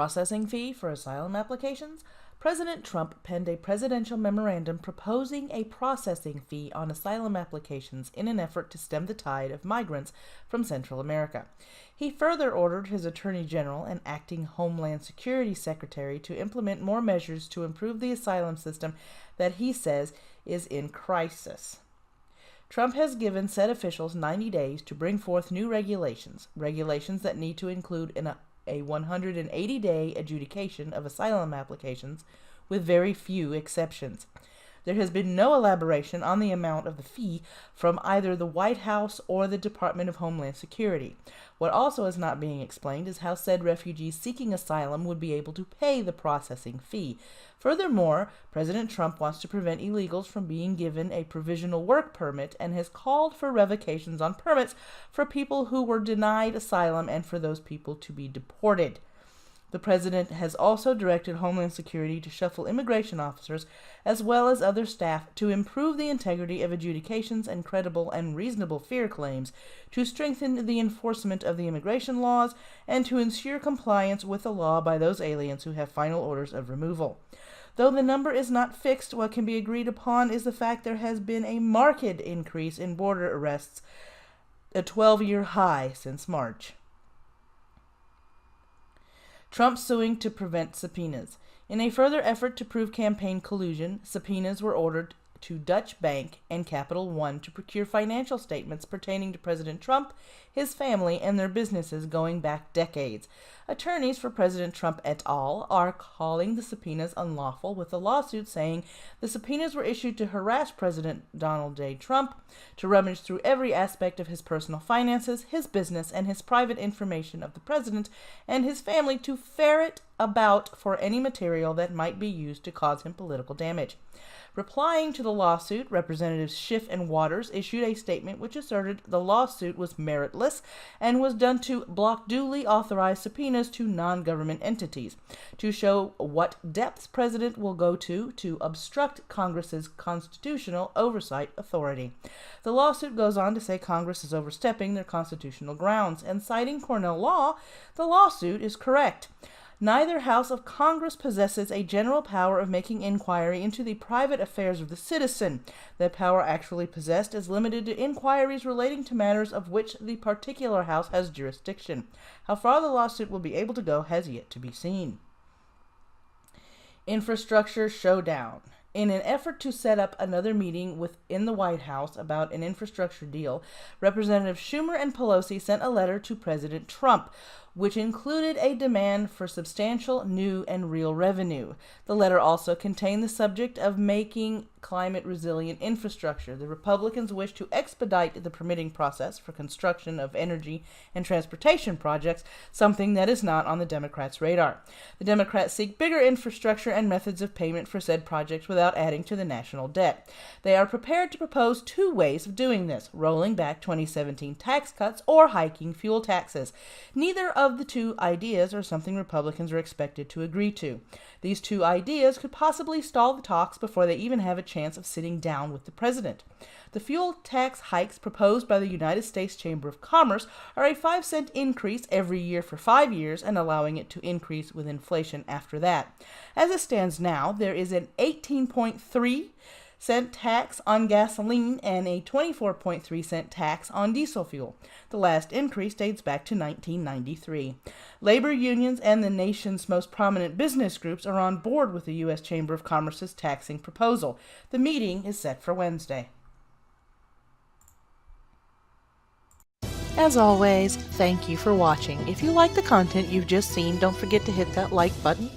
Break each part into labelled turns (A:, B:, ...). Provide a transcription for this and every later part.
A: processing fee for asylum applications, President Trump penned a presidential memorandum proposing a processing fee on asylum applications in an effort to stem the tide of migrants from Central America. He further ordered his Attorney General and acting Homeland Security Secretary to implement more measures to improve the asylum system that he says is in crisis. Trump has given said officials 90 days to bring forth new regulations that need to include a 180-day adjudication of asylum applications, with very few exceptions. There has been no elaboration on the amount of the fee from either the White House or the Department of Homeland Security. What also is not being explained is how said refugees seeking asylum would be able to pay the processing fee. Furthermore, President Trump wants to prevent illegals from being given a provisional work permit and has called for revocations on permits for people who were denied asylum and for those people to be deported. The president has also directed Homeland Security to shuffle immigration officers as well as other staff to improve the integrity of adjudications and credible and reasonable fear claims, to strengthen the enforcement of the immigration laws, and to ensure compliance with the law by those aliens who have final orders of removal. Though the number is not fixed, what can be agreed upon is the fact there has been a marked increase in border arrests, a 12-year high since March. Trump suing to prevent subpoenas. In a further effort to prove campaign collusion, subpoenas were ordered to Dutch Bank and Capital One to procure financial statements pertaining to President Trump, his family, and their businesses going back decades. Attorneys for President Trump et al. Are calling the subpoenas unlawful, with the lawsuit saying the subpoenas were issued to harass President Donald J. Trump, to rummage through every aspect of his personal finances, his business, and his private information of the president and his family, to ferret about for any material that might be used to cause him political damage. Replying to the lawsuit, Representatives Schiff and Waters issued a statement which asserted the lawsuit was meritless and was done to block duly authorized subpoenas to non-government entities, to show what depths President will go to obstruct Congress's constitutional oversight authority. The lawsuit goes on to say Congress is overstepping their constitutional grounds, and citing Cornell law, the lawsuit is correct. Neither House of Congress possesses a general power of making inquiry into the private affairs of the citizen. The power actually possessed is limited to inquiries relating to matters of which the particular House has jurisdiction. How far the lawsuit will be able to go has yet to be seen. Infrastructure Showdown. In an effort to set up another meeting within the White House about an infrastructure deal, Representatives Schumer and Pelosi sent a letter to President Trump, which included a demand for substantial new and real revenue. The letter also contained the subject of making climate-resilient infrastructure. The Republicans wish to expedite the permitting process for construction of energy and transportation projects, something that is not on the Democrats' radar. The Democrats seek bigger infrastructure and methods of payment for said projects without adding to the national debt. They are prepared to propose two ways of doing this: rolling back 2017 tax cuts or hiking fuel taxes. Neither of the two ideas are something Republicans are expected to agree to. These two ideas could possibly stall the talks before they even have a chance of sitting down with the president. The fuel tax hikes proposed by the United States Chamber of Commerce are a 5-cent increase every year for 5 years and allowing it to increase with inflation after that. As it stands now, there is an 18.3-cent tax on gasoline and a 24.3-cent tax on diesel fuel. The last increase dates back to 1993. Labor unions and the nation's most prominent business groups are on board with the U.S. Chamber of Commerce's taxing proposal. The meeting is set for Wednesday. As always, thank you for watching. If you like the content you've just seen, don't forget to hit that like button.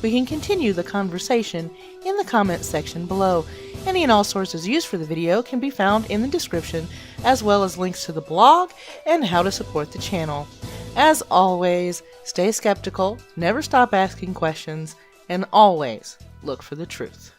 A: We can continue the conversation in the comments section below. Any and all sources used for the video can be found in the description, as well as links to the blog and how to support the channel. As always, stay skeptical, never stop asking questions, and always look for the truth.